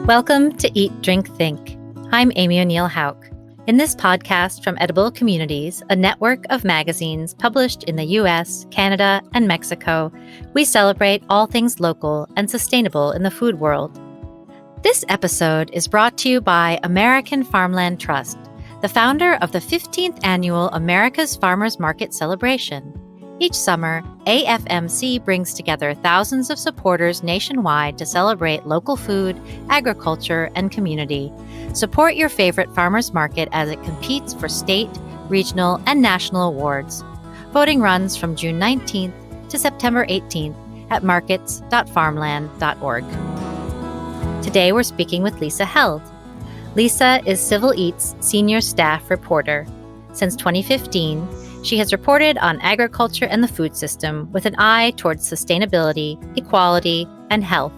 Welcome to Eat, Drink, Think. I'm Amy O'Neill Hauk. In this podcast from Edible Communities, a network of magazines published in the US, Canada, and Mexico, we celebrate all things local and sustainable in the food world. This episode is brought to you by American Farmland Trust, the founder of the 15th annual America's Farmers Market celebration. Each summer, AFMC brings together thousands of supporters nationwide to celebrate local food, agriculture, and community. Support your favorite farmers market as it competes for state, regional, and national awards. Voting runs from June 19th to September 18th at markets.farmland.org. Today we're speaking with Lisa Held. Lisa is Civil Eat's senior staff reporter. Since 2015, she has reported on agriculture and the food system with an eye towards sustainability, equality, and health,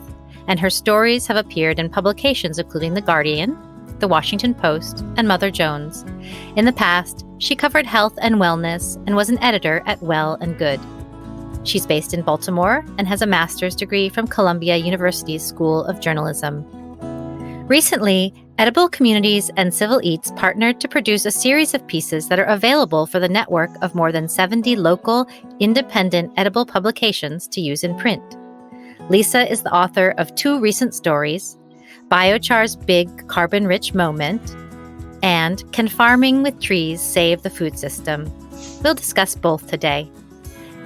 and her stories have appeared in publications including The Guardian, The Washington Post, and Mother Jones. In the past, she covered health and wellness and was an editor at Well and Good. She's based in Baltimore and has a master's degree from Columbia University's School of Journalism. Recently, Edible Communities and Civil Eats partnered to produce a series of pieces that are available for the network of more than 70 local, independent edible publications to use in print. Lisa is the author of two recent stories, Biochar's Big Carbon-Rich Moment and Can Farming with Trees Save the Food System? We'll discuss both today.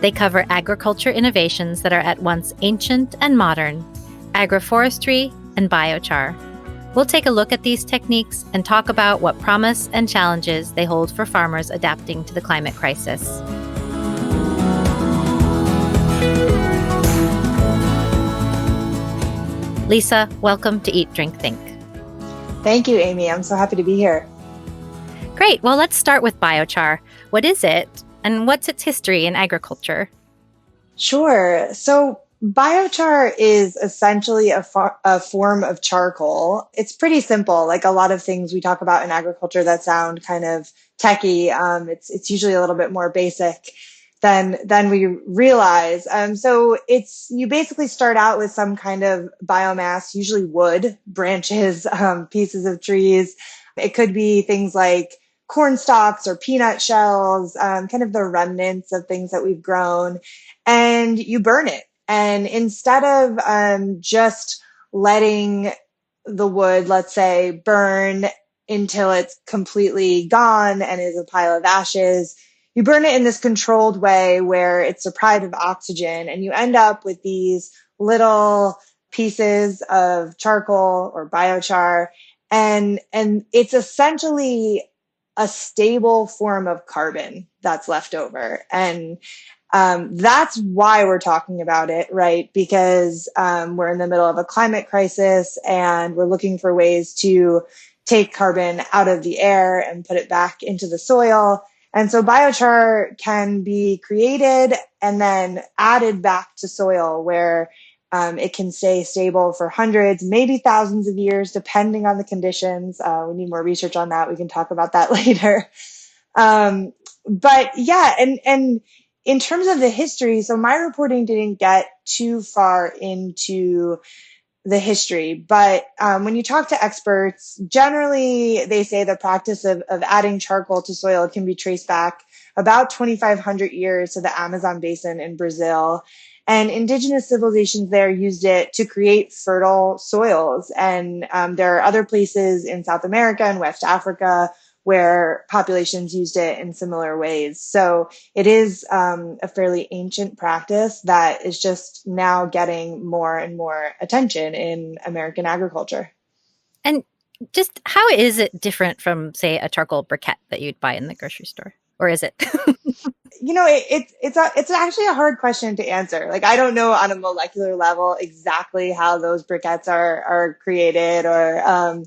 They cover agriculture innovations that are at once ancient and modern, agroforestry and biochar. We'll take a look at these techniques and talk about what promise and challenges they hold for farmers adapting to the climate crisis. Lisa, welcome to Eat, Drink, Think. Thank you, Amy. I'm so happy to be here. Great. Well, let's start with biochar. What is it, and what's its history in agriculture? Sure. So biochar is essentially a form of charcoal. It's pretty simple, like a lot of things we talk about in agriculture that sound kind of techy. It's usually a little bit more basic than we realize. So you basically start out with some kind of biomass, usually wood, branches, pieces of trees. It could be things like corn stalks or peanut shells, kind of the remnants of things that we've grown, and you burn it. And instead of just letting the wood, let's say, burn until it's completely gone and is a pile of ashes, you burn it in this controlled way where it's deprived of oxygen, and you end up with these little pieces of charcoal or biochar. And it's essentially a stable form of carbon that's left over. And that's why we're talking about it, right? Because we're in the middle of a climate crisis and we're looking for ways to take carbon out of the air and put it back into the soil. And so biochar can be created and then added back to soil where it can stay stable for hundreds, maybe thousands of years, depending on the conditions. We need more research on that. We can talk about that later. But yeah, and in terms of the history, so my reporting didn't get too far into the history, but when you talk to experts, generally they say the practice of adding charcoal to soil can be traced back about 2,500 years to the Amazon basin in Brazil. And indigenous civilizations there used it to create fertile soils. And there are other places in South America and West Africa where populations used it in similar ways. So it is a fairly ancient practice that is just now getting more and more attention in American agriculture. And just how is it different from, say, a charcoal briquette that you'd buy in the grocery store? Or is it? It's actually a hard question to answer. Like, I don't know on a molecular level exactly how those briquettes are created or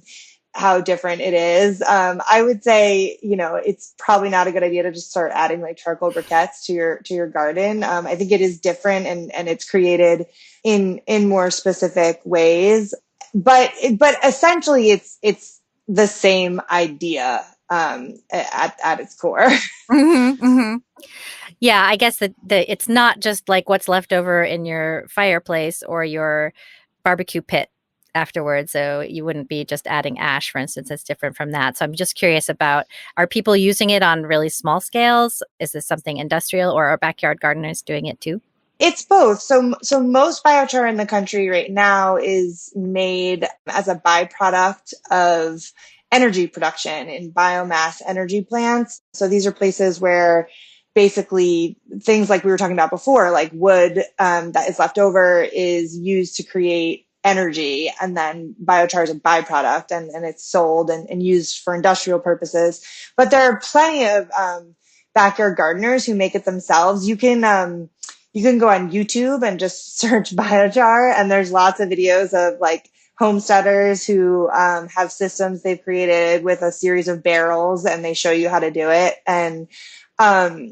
how different it is. I would say, it's probably not a good idea to just start adding like charcoal briquettes to your garden. I think it is different and it's created in more specific ways. But essentially it's the same idea at its core. Mm-hmm, mm-hmm. Yeah, I guess that it's not just like what's left over in your fireplace or your barbecue pit. afterwards. So you wouldn't be just adding ash, for instance. It's different from that. So I'm just curious about, are people using it on really small scales? Is this something industrial, or are backyard gardeners doing it too? It's both. So most biochar in the country right now is made as a byproduct of energy production in biomass energy plants. So these are places where basically things like we were talking about before, like wood that is left over, is used to create energy, and then biochar is a byproduct, and it's sold and used for industrial purposes. But there are plenty of backyard gardeners who make it themselves. You can go on YouTube and just search biochar, and there's lots of videos of like homesteaders who have systems they've created with a series of barrels, and they show you how to do it. And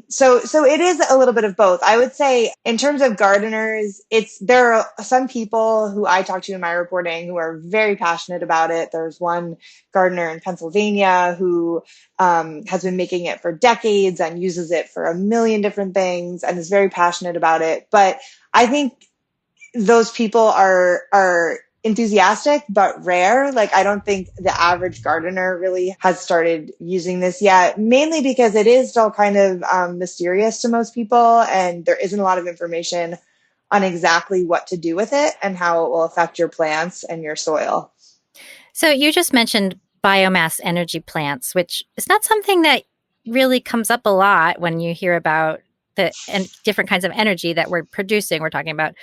so it is a little bit of both. I would say in terms of gardeners, there are some people who I talk to in my reporting who are very passionate about it. There's one gardener in Pennsylvania who has been making it for decades and uses it for a million different things and is very passionate about it. But I think those people are enthusiastic but rare. Like, I don't think the average gardener really has started using this yet, mainly because it is still kind of mysterious to most people, and there isn't a lot of information on exactly what to do with it and how it will affect your plants and your soil. So you just mentioned biomass energy plants, which is not something that really comes up a lot when you hear about the different kinds of energy that we're producing. We're talking about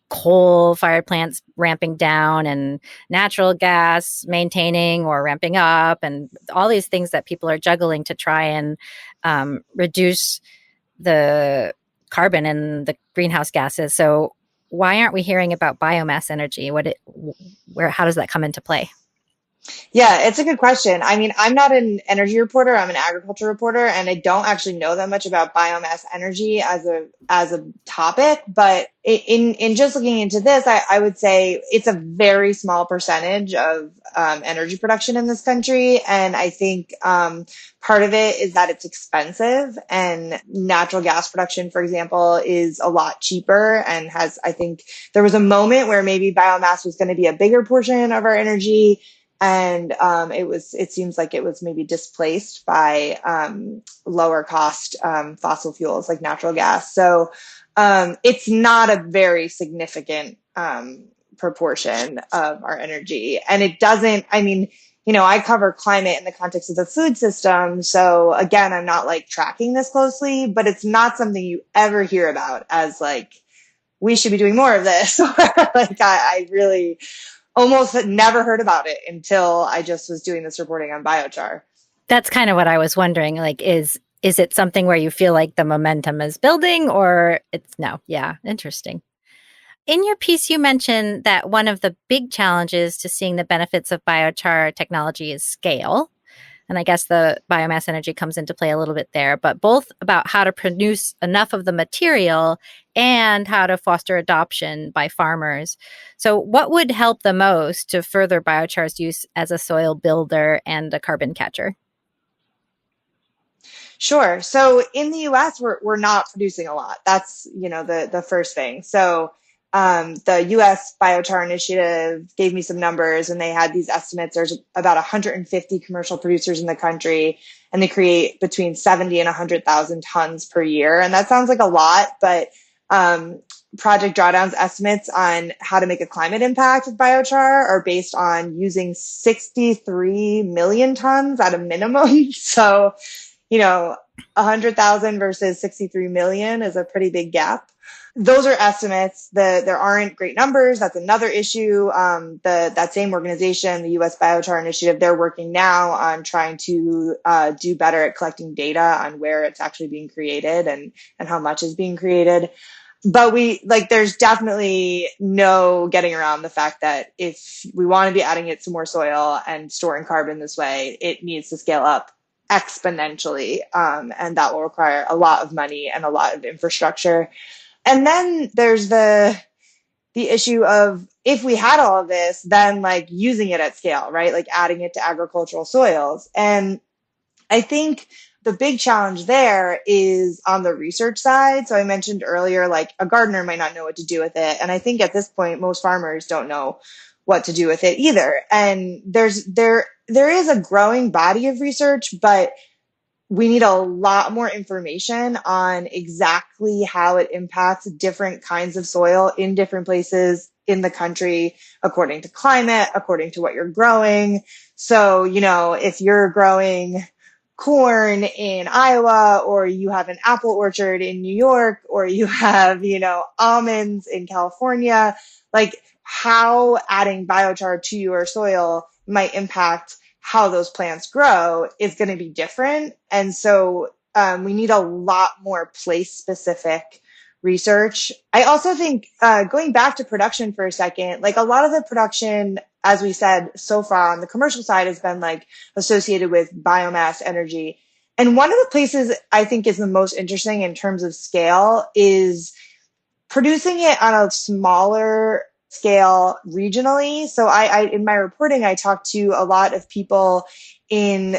coal-fired plants ramping down and natural gas maintaining or ramping up, and all these things that people are juggling to try and reduce the carbon and the greenhouse gases. So why aren't we hearing about biomass energy? How does that come into play? Yeah, it's a good question. I mean, I'm not an energy reporter, I'm an agriculture reporter, and I don't actually know that much about biomass energy as a topic. But in just looking into this, I would say it's a very small percentage of energy production in this country. And I think part of it is that it's expensive, and natural gas production, for example, is a lot cheaper and I think there was a moment where maybe biomass was going to be a bigger portion of our energy, and it seems like it was maybe displaced by lower cost fossil fuels like natural gas. So it's not a very significant proportion of our energy, and it doesn't. I mean, I cover climate in the context of the food system, so again, I'm not like tracking this closely, but it's not something you ever hear about as like we should be doing more of this. Like I really almost had never heard about it until I just was doing this reporting on biochar. That's kind of what I was wondering. Like, is it something where you feel like the momentum is building, or it's no? Yeah, interesting. In your piece, you mentioned that one of the big challenges to seeing the benefits of biochar technology is scale. And I guess the biomass energy comes into play a little bit there, but both about how to produce enough of the material and how to foster adoption by farmers. So, what would help the most to further biochar's use as a soil builder and a carbon catcher? Sure. So in the US, we're not producing a lot. That's, the first thing. So the US Biochar Initiative gave me some numbers, and they had these estimates. There's about 150 commercial producers in the country, and they create between 70 and 100,000 tons per year. And that sounds like a lot, but Project Drawdown's estimates on how to make a climate impact with biochar are based on using 63 million tons at a minimum. So 100,000 versus 63 million is a pretty big gap. Those are estimates. There aren't great numbers. That's another issue. That same organization, the U.S. Biochar Initiative, they're working now on trying to do better at collecting data on where it's actually being created and how much is being created. But there's definitely no getting around the fact that if we want to be adding it to more soil and storing carbon this way, it needs to scale up exponentially. And that will require a lot of money and a lot of infrastructure. And then there's the issue of, if we had all of this, then like using it at scale, right? Like adding it to agricultural soils. And I think the big challenge there is on the research side. So I mentioned earlier, like a gardener might not know what to do with it. And I think at this point, most farmers don't know what to do with it either. And there is a growing body of research, but we need a lot more information on exactly how it impacts different kinds of soil in different places in the country, according to climate, according to what you're growing. So, if you're growing corn in Iowa, or you have an apple orchard in New York, or you have, almonds in California, like how adding biochar to your soil might impact how those plants grow is going to be different. And so we need a lot more place specific research. I also think going back to production for a second, like a lot of the production, as we said so far on the commercial side, has been like associated with biomass energy. And one of the places I think is the most interesting in terms of scale is producing it on a smaller scale regionally. So I in my reporting, I talked to a lot of people in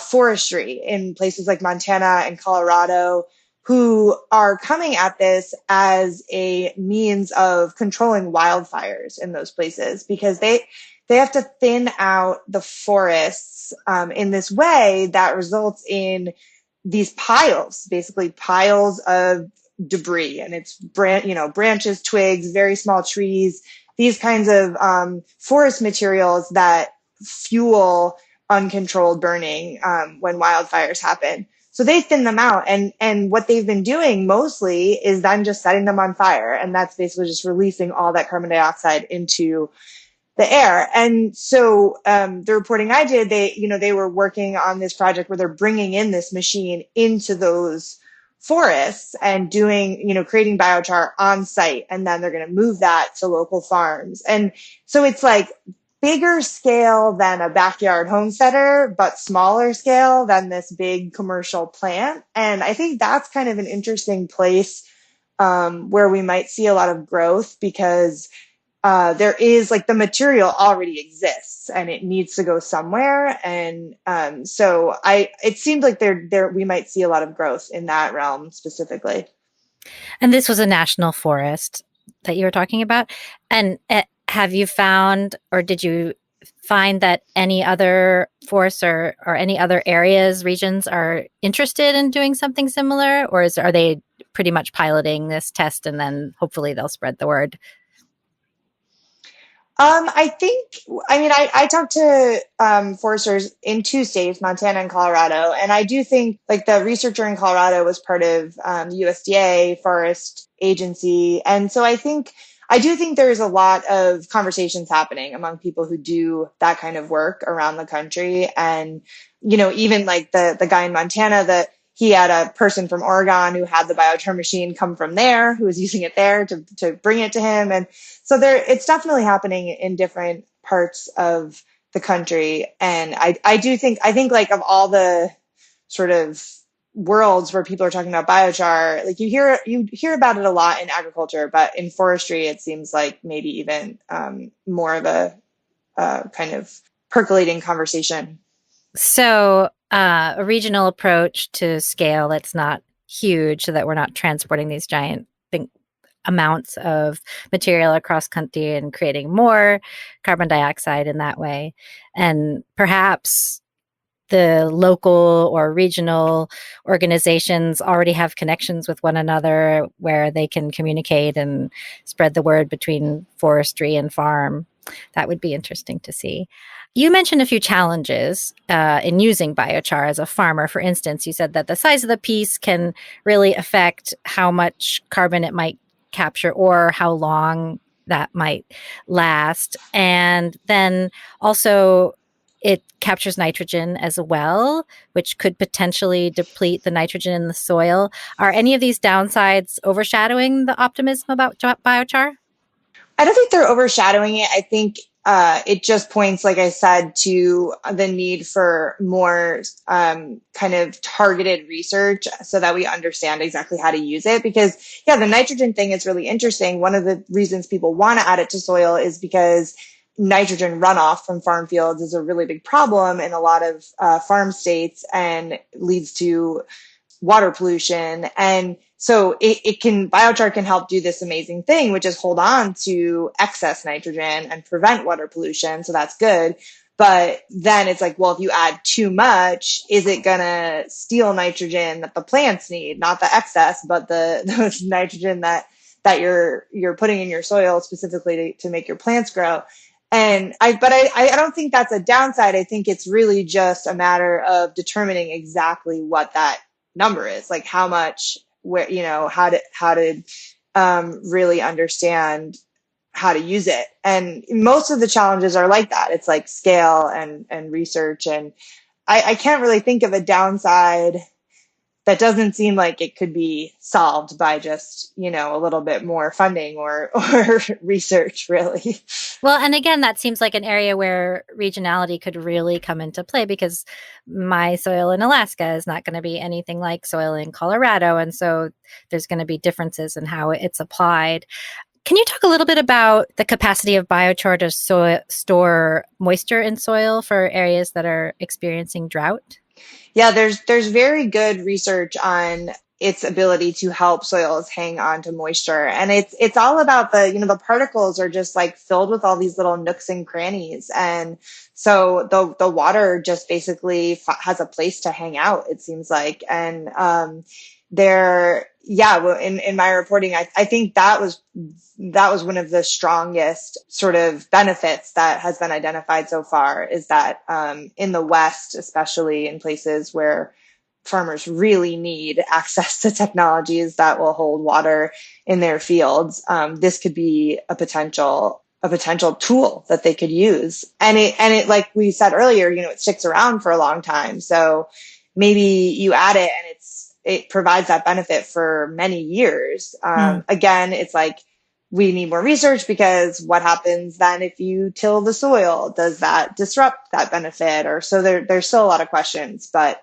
forestry in places like Montana and Colorado who are coming at this as a means of controlling wildfires in those places, because they have to thin out the forests in this way that results in these piles, basically piles of debris, and it's branches, twigs, very small trees, these kinds of forest materials that fuel uncontrolled burning when wildfires happen. So they thin them out, and what they've been doing mostly is then just setting them on fire, and that's basically just releasing all that carbon dioxide into the air. And so the reporting I did, they were working on this project where they're bringing in this machine into those forests and doing, creating biochar on site. And then they're going to move that to local farms. And so it's like bigger scale than a backyard homesteader, but smaller scale than this big commercial plant. And I think that's kind of an interesting place where we might see a lot of growth, because there is like the material already exists and it needs to go somewhere. And so it seemed like there we might see a lot of growth in that realm specifically. And this was a national forest that you were talking about. And have you found, or did you find that any other forests or any other areas, regions are interested in doing something similar? Or are they pretty much piloting this test and then hopefully they'll spread the word? I talked to foresters in two states, Montana and Colorado, and I do think like the researcher in Colorado was part of the USDA Forest Agency. And so I do think there's a lot of conversations happening among people who do that kind of work around the country. And, even like the guy in Montana, that he had a person from Oregon who had the biochar machine come from there, who was using it there to bring it to him. And so it's definitely happening in different parts of the country. And I think like of all the sort of worlds where people are talking about biochar, like you hear about it a lot in agriculture, but in forestry, it seems like maybe even more of a kind of percolating conversation. So a regional approach to scale that's not huge, so that we're not transporting these giant amounts of material across country and creating more carbon dioxide in that way. And perhaps the local or regional organizations already have connections with one another where they can communicate and spread the word between forestry and farm. That would be interesting to see. You mentioned a few challenges in using biochar as a farmer. For instance, you said that the size of the piece can really affect how much carbon it might capture or how long that might last. And then also it captures nitrogen as well, which could potentially deplete the nitrogen in the soil. Are any of these downsides overshadowing the optimism about biochar? I don't think they're overshadowing it. I think it just points, like I said, to the need for more kind of targeted research so that we understand exactly how to use it. Because, yeah, the nitrogen thing is really interesting. One of the reasons people want to add it to soil is because nitrogen runoff from farm fields is a really big problem in a lot of farm states and leads to water pollution. And So biochar can help do this amazing thing, which is hold on to excess nitrogen and prevent water pollution. So that's good. But then it's like, well, if you add too much, is it going to steal nitrogen that the plants need? Not the excess, but the nitrogen that you're putting in your soil specifically to make your plants grow. But I don't think that's a downside. I think it's really just a matter of determining exactly what that number is, like how much, where, how to really understand how to use it. And most of the challenges are like that. It's like scale and research. And I can't really think of a downside that doesn't seem like it could be solved by just, a little bit more funding or research, really. Well, and again, that seems like an area where regionality could really come into play, because my soil in Alaska is not going to be anything like soil in Colorado. And so there's going to be differences in how it's applied. Can you talk a little bit about the capacity of biochar to store moisture in soil for areas that are experiencing drought? Yeah, there's very good research on its ability to help soils hang on to moisture. And it's all about the particles are just like filled with all these little nooks and crannies. And so the water just basically has a place to hang out, it seems like. And well, in my reporting, I think that was one of the strongest sort of benefits that has been identified so far, is that in the West, especially in places where farmers really need access to technologies that will hold water in their fields, this could be a potential tool that they could use. And it, like we said earlier, it sticks around for a long time. So maybe you add it and it provides that benefit for many years. Again, it's like, we need more research, because what happens then if you till the soil? Does that disrupt that benefit? Or so there's still a lot of questions, but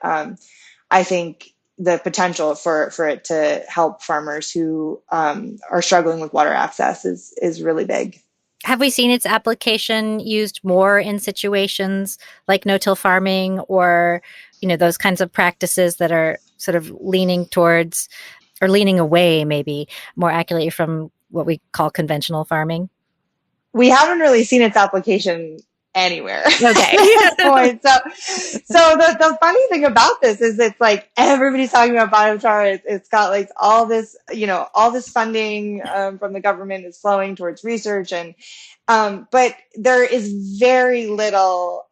I think the potential for it to help farmers who are struggling with water access is really big. Have we seen its application used more in situations like no-till farming, or, those kinds of practices that are sort of leaning towards, or leaning away, maybe more accurately, from what we call conventional farming? We haven't really seen its application anywhere Okay. at this point. So the funny thing about this is, it's like everybody's talking about biochar. It's got like all this, all this funding from the government is flowing towards research, and but there is very little.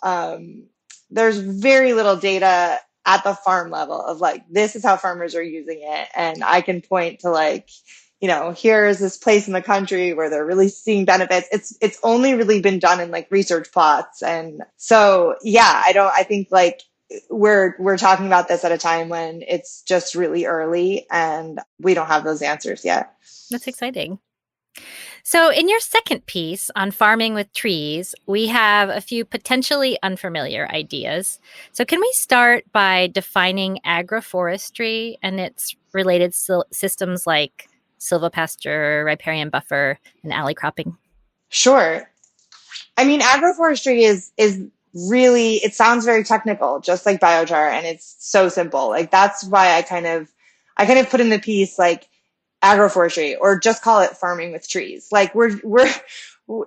There's very little data at the farm level of like, this is how farmers are using it, and I can point to like, here is this place in the country where they're really seeing benefits. It's only really been done in like research plots. And so, yeah, I think like we're talking about this at a time when it's just really early and we don't have those answers yet. That's exciting. So, in your second piece on farming with trees, we have a few potentially unfamiliar ideas. So, can we start by defining agroforestry and its related systems like silvopasture, riparian buffer, and alley cropping? Sure. I mean, agroforestry is really, it sounds very technical, just like biochar, and it's so simple. Like, that's why I kind of put in the piece like agroforestry, or just call it farming with trees. Like,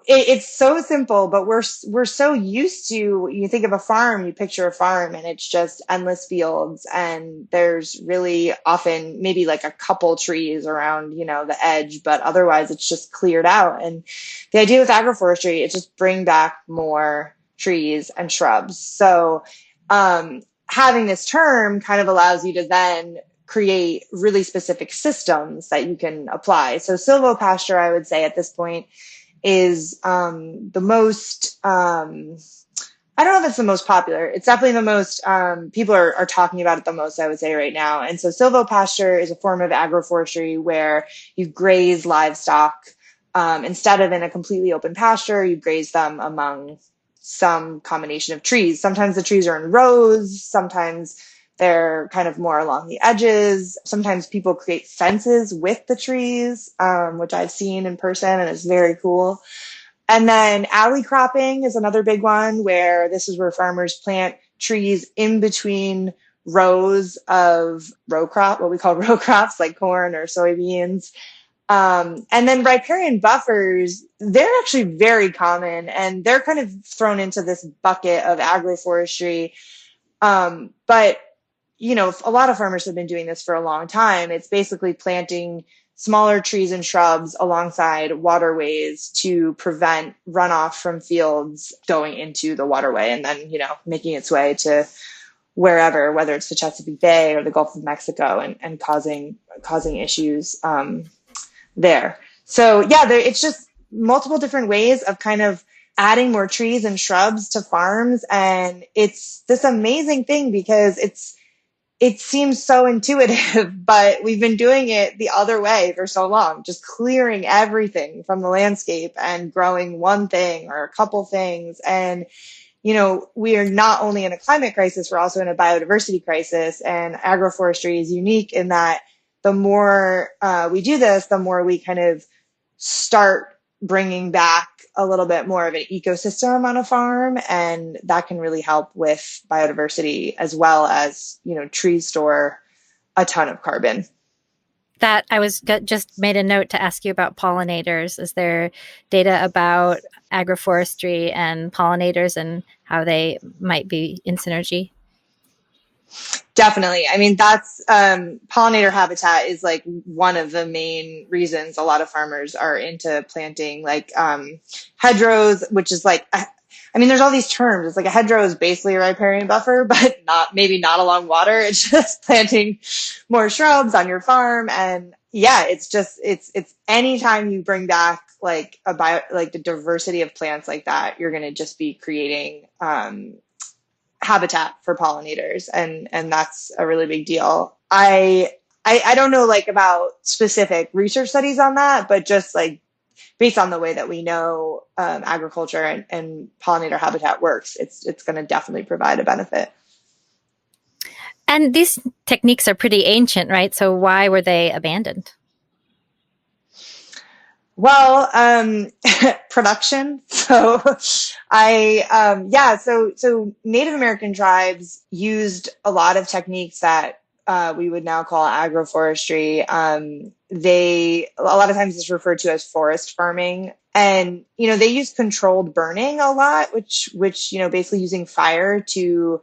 it's so simple, but we're so used to, you think of a farm, you picture a farm, and it's just endless fields, and there's really often maybe like a couple trees around, the edge, but otherwise it's just cleared out. And the idea with agroforestry is just bring back more trees and shrubs. So having this term kind of allows you to then create really specific systems that you can apply. So silvopasture, I would say at this point, is the most, I don't know if it's the most popular. It's definitely the most, people are talking about it the most, I would say, right now. And so silvopasture is a form of agroforestry where you graze livestock. Instead of in a completely open pasture, you graze them among some combination of trees. Sometimes the trees are in rows, sometimes they're kind of more along the edges. Sometimes people create fences with the trees, which I've seen in person, and it's very cool. And then alley cropping is another big one, where this is where farmers plant trees in between rows of what we call row crops, like corn or soybeans. And then riparian buffers, they're actually very common, and they're kind of thrown into this bucket of agroforestry. But, a lot of farmers have been doing this for a long time. It's basically planting smaller trees and shrubs alongside waterways to prevent runoff from fields going into the waterway and then, making its way to wherever, whether it's the Chesapeake Bay or the Gulf of Mexico, and causing issues there. So yeah, it's just multiple different ways of kind of adding more trees and shrubs to farms. And it's this amazing thing because it seems so intuitive, but we've been doing it the other way for so long, just clearing everything from the landscape and growing one thing or a couple things. And, we are not only in a climate crisis, we're also in a biodiversity crisis. And agroforestry is unique in that the more we do this, the more we kind of start bringing back a little bit more of an ecosystem on a farm, and that can really help with biodiversity as well as, trees store a ton of carbon. That I was just made a note to ask you about pollinators. Is there data about agroforestry and pollinators and how they might be in synergy? Definitely. I mean, that's pollinator habitat is like one of the main reasons a lot of farmers are into planting like hedgerows, which is like, there's all these terms. It's like a hedgerow is basically a riparian buffer, but maybe not along water. It's just planting more shrubs on your farm. And yeah, it's anytime you bring back like the diversity of plants like that, you're going to just be creating habitat for pollinators, and that's a really big deal. I don't know like about specific research studies on that, but just like based on the way that we know agriculture and pollinator habitat works, it's going to definitely provide a benefit. And these techniques are pretty ancient, right? So why were they abandoned? Well, production. So so Native American tribes used a lot of techniques that we would now call agroforestry. A lot of times it's referred to as forest farming. And, they use controlled burning a lot, which, basically using fire to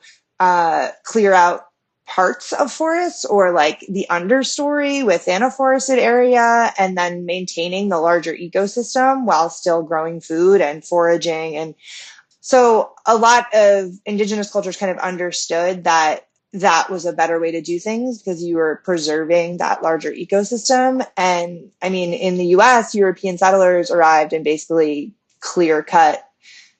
clear out parts of forests or like the understory within a forested area, and then maintaining the larger ecosystem while still growing food and foraging. And so a lot of indigenous cultures kind of understood that was a better way to do things because you were preserving that larger ecosystem. And in the US, European settlers arrived and basically clear cut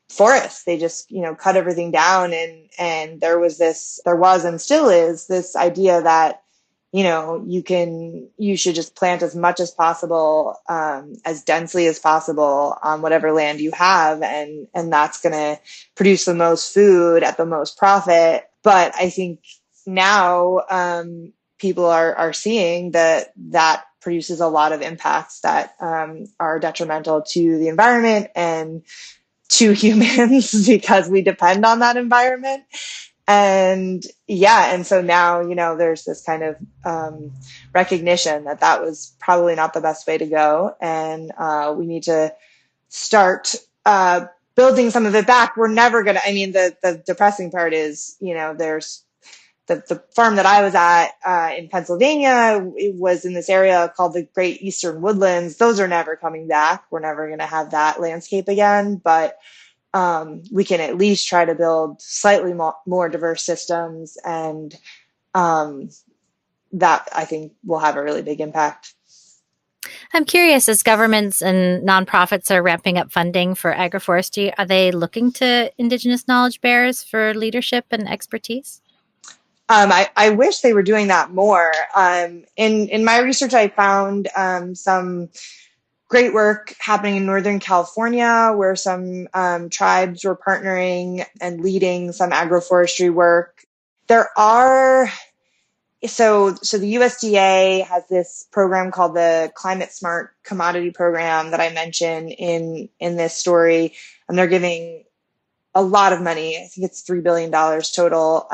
forests. They just, cut everything down. And there was and still is this idea that, you should just plant as much as possible, as densely as possible on whatever land you have. And that's going to produce the most food at the most profit. But I think now, people are seeing that produces a lot of impacts that, are detrimental to the environment and to humans because we depend on that environment. And so now, there's this kind of recognition that was probably not the best way to go. And we need to start building some of it back. We're never going to, the depressing part is, there's the farm that I was at in Pennsylvania. It was in this area called the Great Eastern Woodlands. Those are never coming back. We're never going to have that landscape again. But we can at least try to build slightly more diverse systems, and that I think will have a really big impact. I'm curious, as governments and nonprofits are ramping up funding for agroforestry, are they looking to Indigenous knowledge bearers for leadership and expertise? I wish they were doing that more. In my research, I found some great work happening in Northern California where some tribes were partnering and leading some agroforestry work. There are, so the USDA has this program called the Climate Smart Commodity Program that I mentioned in this story, and they're giving a lot of money. I think it's $3 billion total,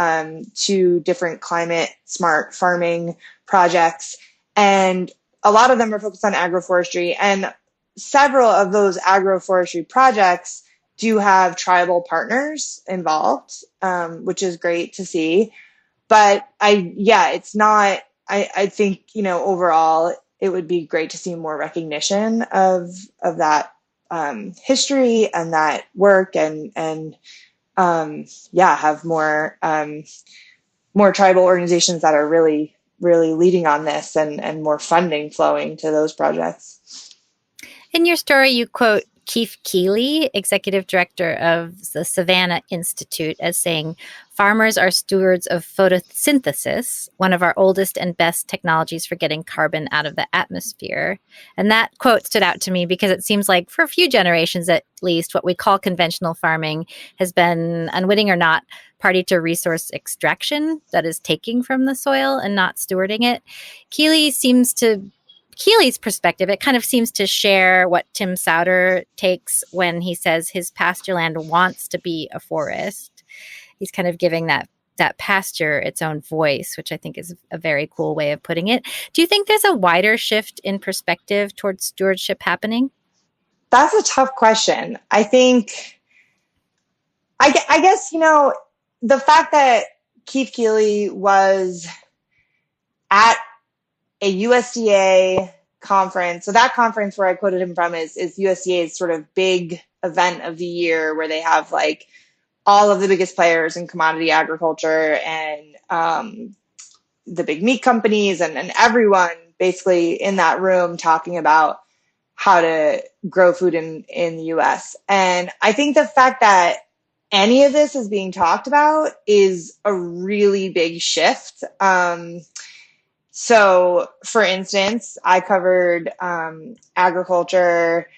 to different climate smart farming projects. And a lot of them are focused on agroforestry. And several of those agroforestry projects do have tribal partners involved, which is great to see. But it's not, I think, overall, it would be great to see more recognition of that history and that work, and have more tribal organizations that are really, really leading on this, and more funding flowing to those projects. In your story, you quote Keith Keeley, executive director of the Savannah Institute, as saying, "Farmers are stewards of photosynthesis, one of our oldest and best technologies for getting carbon out of the atmosphere." And that quote stood out to me because it seems like for a few generations at least, what we call conventional farming has been, unwitting or not, party to resource extraction, that is taking from the soil and not stewarding it. Keeley's perspective, it kind of seems to share what Tim Souter takes when he says his pasture land wants to be a forest. He's kind of giving that pasture its own voice, which I think is a very cool way of putting it. Do you think there's a wider shift in perspective towards stewardship happening? That's a tough question. I think, I guess, the fact that Keith Keeley was at a USDA conference. So that conference where I quoted him from is USDA's sort of big event of the year, where they have like all of the biggest players in commodity agriculture, and the big meat companies, and everyone basically in that room talking about how to grow food in the US. And I think the fact that any of this is being talked about is a really big shift. So, for instance, I covered agriculture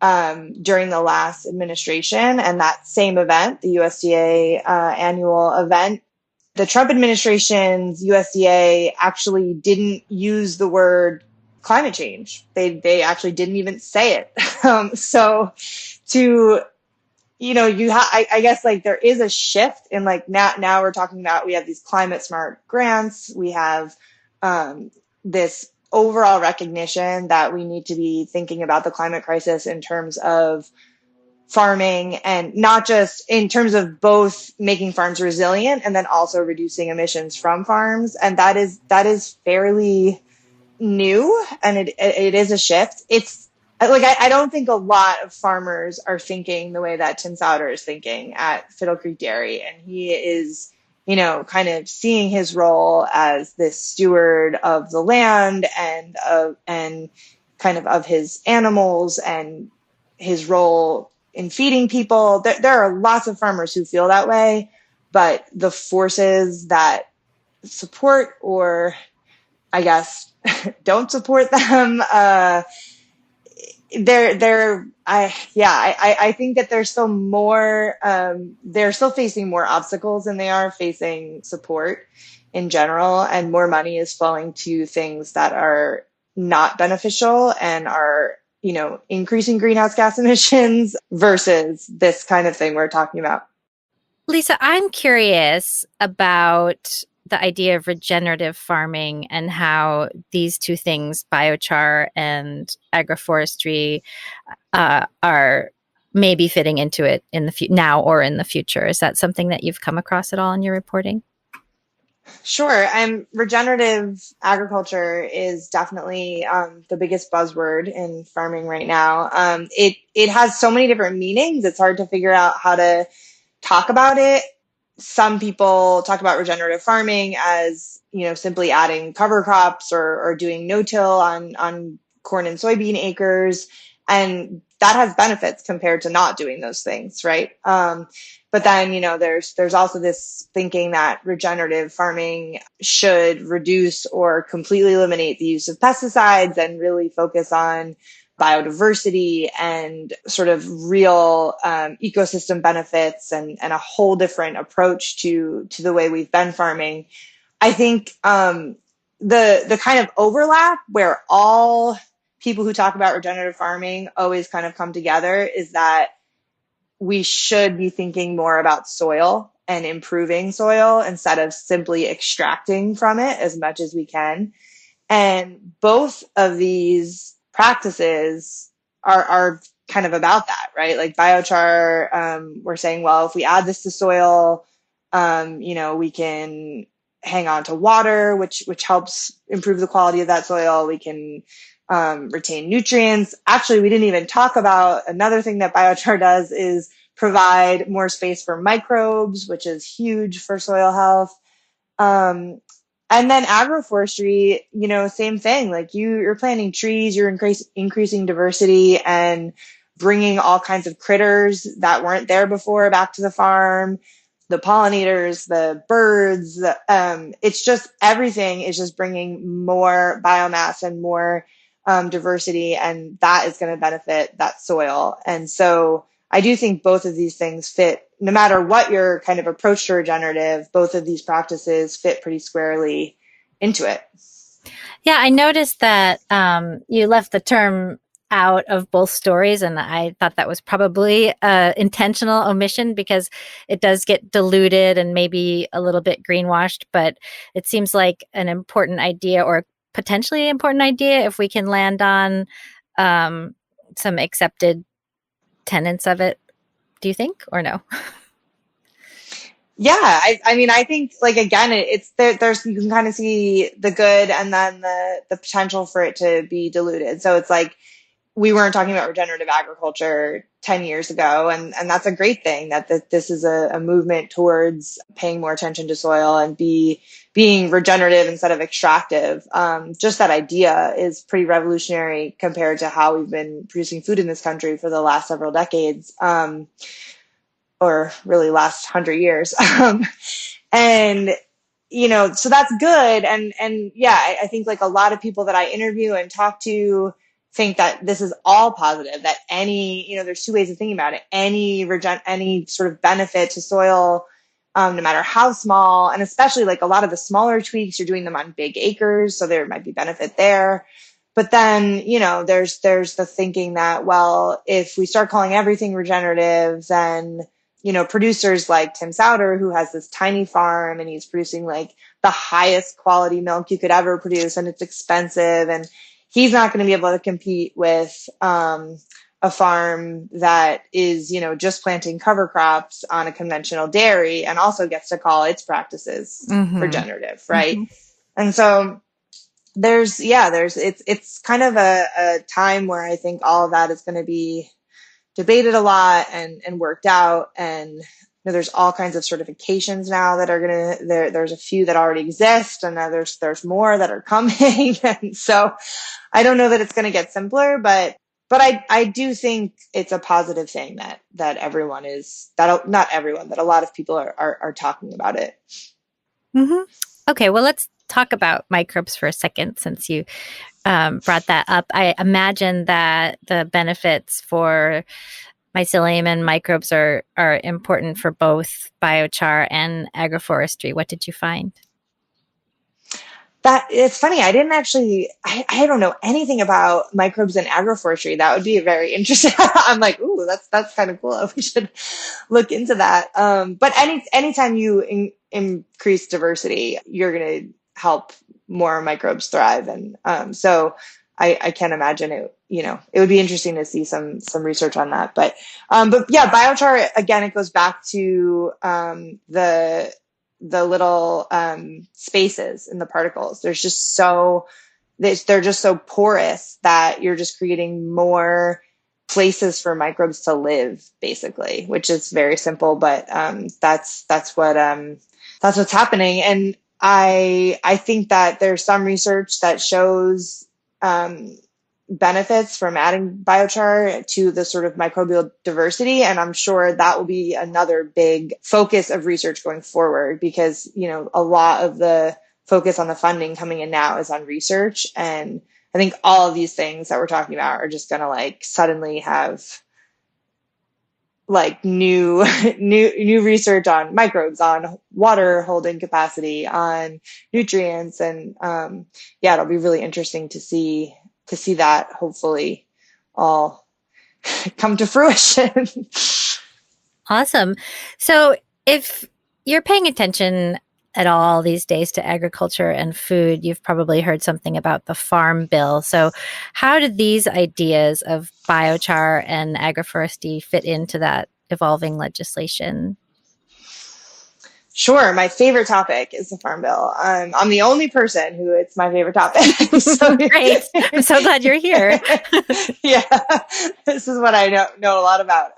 during the last administration, and that same event, the USDA annual event, the Trump administration's USDA actually didn't use the word climate change. They actually didn't even say it. So, I guess like there is a shift in like now we're talking about, we have these climate smart grants, we have this overall recognition that we need to be thinking about the climate crisis in terms of farming, and not just in terms of both making farms resilient and then also reducing emissions from farms. And that is fairly new, and it is a shift. It's like, I don't think a lot of farmers are thinking the way that Tim Souter is thinking at Fiddle Creek Dairy. And he is, kind of seeing his role as this steward of the land, and kind of his animals, and his role in feeding people. There are lots of farmers who feel that way, but the forces that support, or I guess don't support them, I think that there's still more, they're still facing more obstacles than they are facing support in general, and more money is flowing to things that are not beneficial and are, increasing greenhouse gas emissions versus this kind of thing we're talking about. Lisa, I'm curious about the idea of regenerative farming and how these two things, biochar and agroforestry, are maybe fitting into it in the now or in the future. Is that something that you've come across at all in your reporting? Sure. Regenerative agriculture is definitely the biggest buzzword in farming right now. It has so many different meanings. It's hard to figure out how to talk about it. Some people talk about regenerative farming as, simply adding cover crops, or doing no-till on corn and soybean acres. And that has benefits compared to not doing those things, right? But then, there's also this thinking that regenerative farming should reduce or completely eliminate the use of pesticides, and really focus on biodiversity and sort of real ecosystem benefits, and a whole different approach to the way we've been farming. I think the kind of overlap where all people who talk about regenerative farming always kind of come together is that we should be thinking more about soil and improving soil instead of simply extracting from it as much as we can. And both of these practices are kind of about that, right? Like biochar, we're saying, well, if we add this to soil, we can hang on to water, which helps improve the quality of that soil. We can retain nutrients. Actually, we didn't even talk about another thing that biochar does is provide more space for microbes, which is huge for soil health. And then agroforestry, same thing. Like you're planting trees, you're increasing diversity and bringing all kinds of critters that weren't there before back to the farm, the pollinators, the birds. It's just everything is just bringing more biomass and more diversity, and that is going to benefit that soil. And so I do think both of these things fit, no matter what your kind of approach to regenerative, both of these practices fit pretty squarely into it. Yeah, I noticed that you left the term out of both stories, and I thought that was probably an intentional omission because it does get diluted and maybe a little bit greenwashed, but it seems like an important idea, or potentially important idea, if we can land on some accepted tenets of it. Do you think, or no? Yeah, I mean, I think like again, it's there's you can kind of see the good and then the potential for it to be diluted. So it's like we weren't talking about regenerative agriculture 10 years ago, and that's a great thing that this is a movement towards paying more attention to soil and being regenerative instead of extractive. Just that idea is pretty revolutionary compared to how we've been producing food in this country for the last several decades. Or really last 100 years. And, so that's good. And yeah, I think like a lot of people that I interview and talk to think that this is all positive, that there's two ways of thinking about it. Any sort of benefit to soil, no matter how small, and especially like a lot of the smaller tweaks, you're doing them on big acres. So there might be benefit there. But then, there's the thinking that, well, if we start calling everything regenerative, then producers like Tim Souter, who has this tiny farm and he's producing like the highest quality milk you could ever produce, and it's expensive, and he's not going to be able to compete with a farm that is, just planting cover crops on a conventional dairy and also gets to call its practices regenerative, right? Mm-hmm. And so it's kind of a time where I think all of that is going to be debated a lot and worked out. And there's all kinds of certifications now that are there's a few that already exist, and now there's more that are coming. And so I don't know that it's going to get simpler, but I do think it's a positive thing that everyone not everyone, but a lot of people are talking about it. Mm-hmm. Okay, well, let's talk about microbes for a second, since you brought that up. I imagine that the benefits for mycelium and microbes are important for both biochar and agroforestry. What did you find? That it's funny. I didn't actually. I don't know anything about microbes and agroforestry. That would be very interesting. I'm like, ooh, that's kind of cool. We should look into that. But anytime you increase diversity, you're going to help more microbes thrive, and so I can't imagine it. It would be interesting to see some research on that. But yeah, biochar again. It goes back to the little spaces in the particles. They're just so porous that you're just creating more places for microbes to live, basically, which is very simple, but that's what's happening. And I think that there's some research that shows benefits from adding biochar to the sort of microbial diversity. And I'm sure that will be another big focus of research going forward, because, a lot of the focus on the funding coming in now is on research. And I think all of these things that we're talking about are just going to like suddenly have like new research on microbes, on water holding capacity, on nutrients. And yeah, it'll be really interesting to see that hopefully all come to fruition. Awesome. So if you're paying attention at all these days to agriculture and food, you've probably heard something about the Farm Bill. So how did these ideas of biochar and agroforestry fit into that evolving legislation? Sure. My favorite topic is the Farm Bill. I'm the only person who it's my favorite topic. So, Great. I'm so glad you're here. yeah, this is what I know a lot about.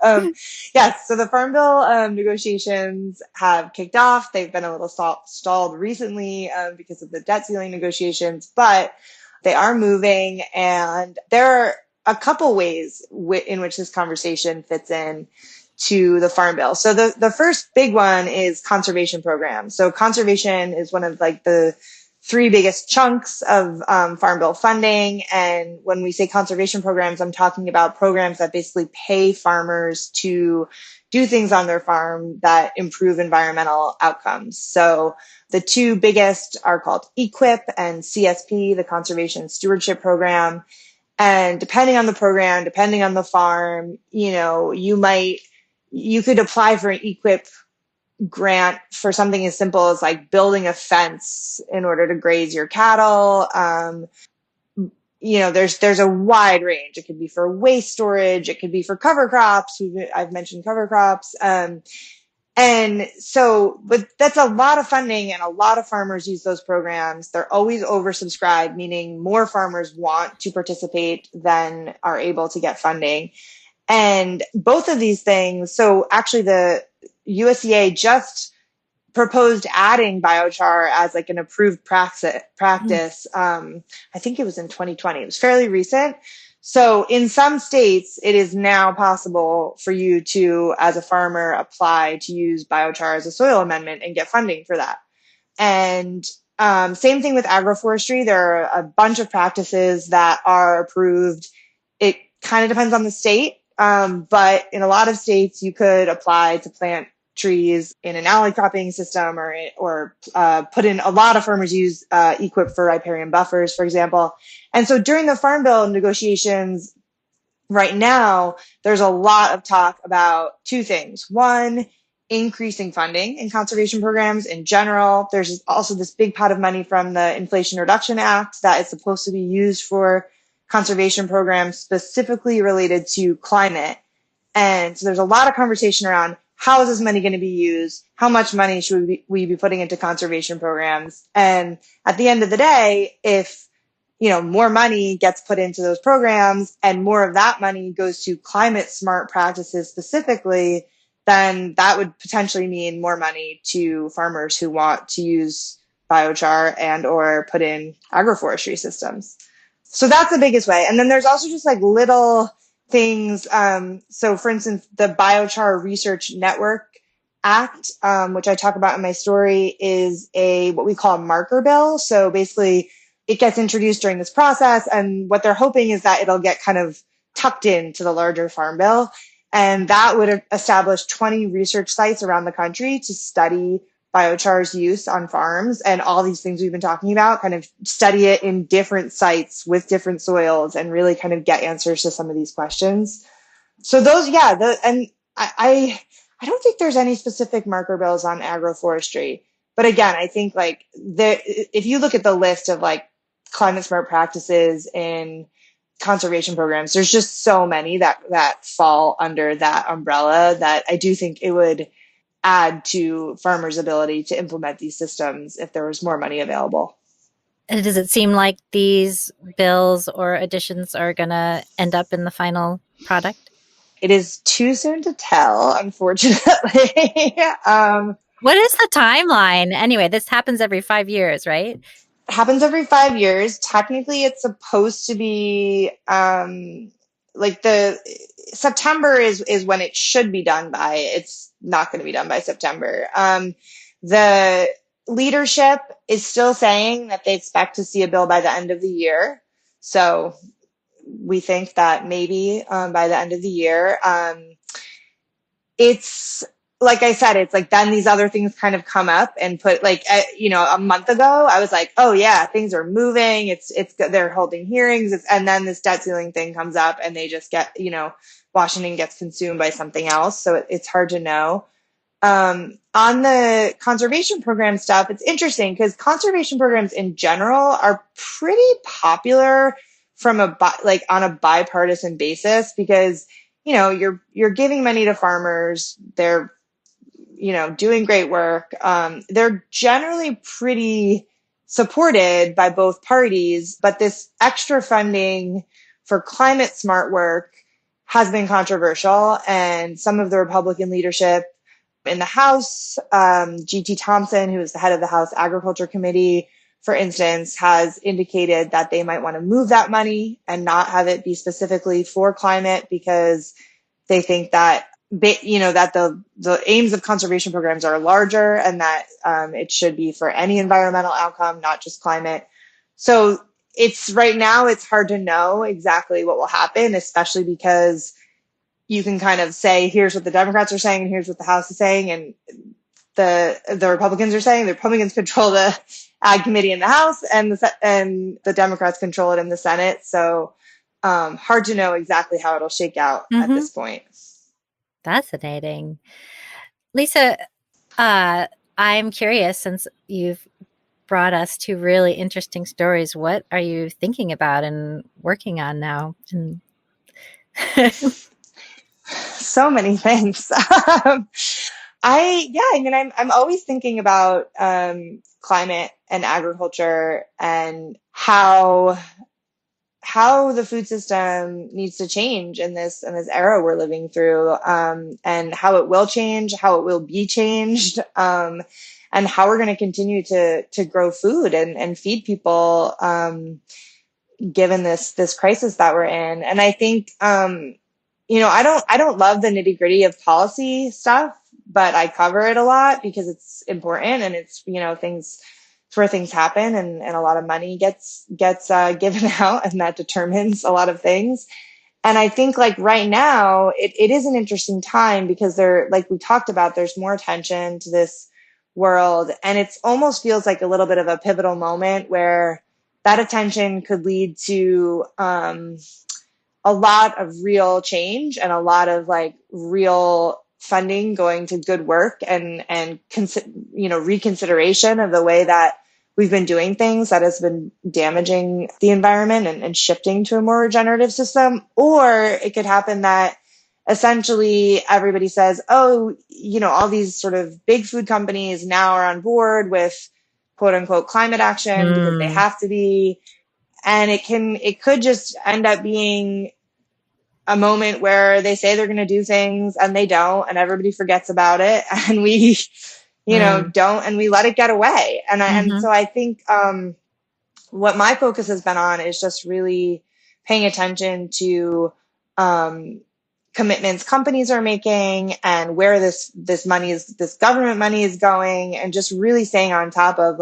Yes, so the Farm Bill negotiations have kicked off. They've been a little stalled recently because of the debt ceiling negotiations, but they are moving, and there are a couple ways in which this conversation fits in to the Farm Bill. So the first big one is conservation programs. So conservation is one of like the three biggest chunks of Farm Bill funding. And when we say conservation programs, I'm talking about programs that basically pay farmers to do things on their farm that improve environmental outcomes. So the two biggest are called EQIP and CSP, the Conservation Stewardship Program. And depending on the program, depending on the farm, you could apply for an EQIP grant for something as simple as like building a fence in order to graze your cattle. There's a wide range. It could be for waste storage. It could be for cover crops. I've mentioned cover crops. And so, but that's a lot of funding, and a lot of farmers use those programs. They're always oversubscribed, meaning more farmers want to participate than are able to get funding. And both of these things, so actually the USDA just proposed adding biochar as like an approved practice. I think it was in 2020. It was fairly recent. So in some states, it is now possible for you to, as a farmer, apply to use biochar as a soil amendment and get funding for that. And same thing with agroforestry. There are a bunch of practices that are approved. It kind of depends on the state. But in a lot of states, you could apply to plant trees in an alley cropping system, or put in. A lot of farmers use EQIP for riparian buffers, for example. And so during the Farm Bill negotiations right now, there's a lot of talk about two things. One, increasing funding in conservation programs in general. There's also this big pot of money from the Inflation Reduction Act that is supposed to be used for conservation programs specifically related to climate. And so there's a lot of conversation around how is this money going to be used? How much money should we be putting into conservation programs? And at the end of the day, if more money gets put into those programs and more of that money goes to climate smart practices specifically, then that would potentially mean more money to farmers who want to use biochar and or put in agroforestry systems. So that's the biggest way. And then there's also just like little things. So for instance, the Biochar Research Network Act, which I talk about in my story, is what we call a marker bill. So basically it gets introduced during this process, and what they're hoping is that it'll get kind of tucked into the larger Farm Bill. And that would establish 20 research sites around the country to study biochar's use on farms and all these things we've been talking about, kind of study it in different sites with different soils and really kind of get answers to some of these questions. So those, and I don't think there's any specific marker bills on agroforestry. But again, I think if you look at the list of like climate smart practices in conservation programs, there's just so many that fall under that umbrella that I do think it would add to farmers' ability to implement these systems if there was more money available. And does it seem like these bills or additions are going to end up in the final product? It is too soon to tell, unfortunately. What is the timeline? Anyway, this happens every 5 years, right? It happens every 5 years. Technically, it's supposed to be the September is when it should be done by. It's not going to be done by September. The leadership is still saying that they expect to see a bill by the end of the year. So we think that maybe by the end of the year. It's like I said, it's like then these other things kind of come up and put a month ago, I was like, oh yeah, things are moving. They're holding hearings. And then this debt ceiling thing comes up and they just get, Washington gets consumed by something else. So it's hard to know. On the conservation program stuff, it's interesting because conservation programs in general are pretty popular from on a bipartisan basis because, you're giving money to farmers. They're, doing great work. They're generally pretty supported by both parties, but this extra funding for climate smart work has been controversial, and some of the Republican leadership in the House, G.T. Thompson, who is the head of the House Agriculture Committee, for instance, has indicated that they might want to move that money and not have it be specifically for climate because they think that that the aims of conservation programs are larger and that it should be for any environmental outcome, not just climate. So right now it's hard to know exactly what will happen, especially because you can kind of say, here's what the Democrats are saying and here's what the House is saying, and the Republicans are saying. The Republicans control the Ag Committee in the House, and the Democrats control it in the Senate. So hard to know exactly how it'll shake out at this point. Fascinating. Lisa, I'm curious, since you've brought us two really interesting stories, what are you thinking about and working on now? So many things. I'm always thinking about climate and agriculture and how the food system needs to change in this era we're living through, and how it will change, how it will be changed, and how we're going to continue to grow food and feed people, given this crisis that we're in. And I think, I don't love the nitty gritty of policy stuff, but I cover it a lot because it's important, and it's, it's where things happen, and a lot of money gets given out, and that determines a lot of things. And I think right now it is an interesting time because like we talked about, there's more attention to this world, and it almost feels like a little bit of a pivotal moment where that attention could lead to a lot of real change and a lot of real funding going to good work and reconsideration of the way that we've been doing things that has been damaging the environment and shifting to a more regenerative system. Or it could happen that essentially everybody says, all these sort of big food companies now are on board with quote unquote climate action because they have to be. And it could just end up being a moment where they say they're going to do things and they don't, and everybody forgets about it, and we, don't, and we let it get away. And so I think what my focus has been on is just really paying attention to commitments companies are making and where this government money is going, and just really staying on top of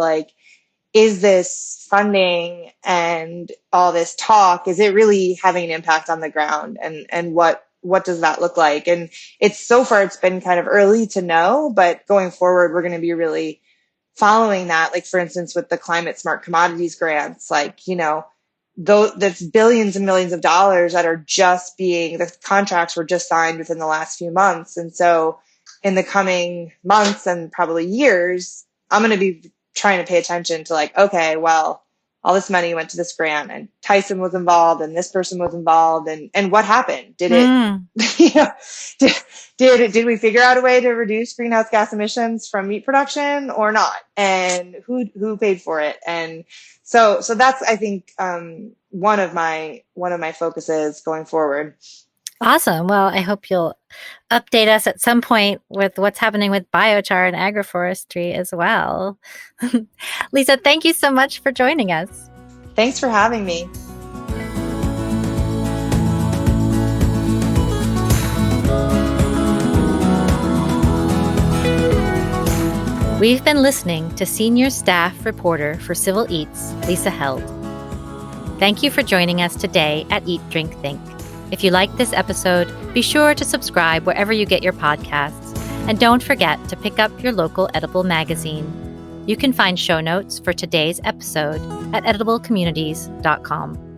is this funding and all this talk, is it really having an impact on the ground, and what does that look like? And so far it's been kind of early to know, but going forward we're going to be really following that. For instance, with the climate smart commodities grants, that's billions and millions of dollars that are just the contracts were just signed within the last few months. And so in the coming months and probably years, I'm going to be trying to pay attention to okay, well, all this money went to this grant, and Tyson was involved, and this person was involved, and what happened? Did did we figure out a way to reduce greenhouse gas emissions from meat production or not? And who paid for it? And so that's, I think, one of my focuses going forward. Awesome. Well, I hope you'll update us at some point with what's happening with biochar and agroforestry as well. Lisa, thank you so much for joining us. Thanks for having me. We've been listening to Senior Staff Reporter for Civil Eats, Lisa Held. Thank you for joining us today at Eat.Drink.Think. If you liked this episode, be sure to subscribe wherever you get your podcasts, and don't forget to pick up your local edible magazine. You can find show notes for today's episode at ediblecommunities.com.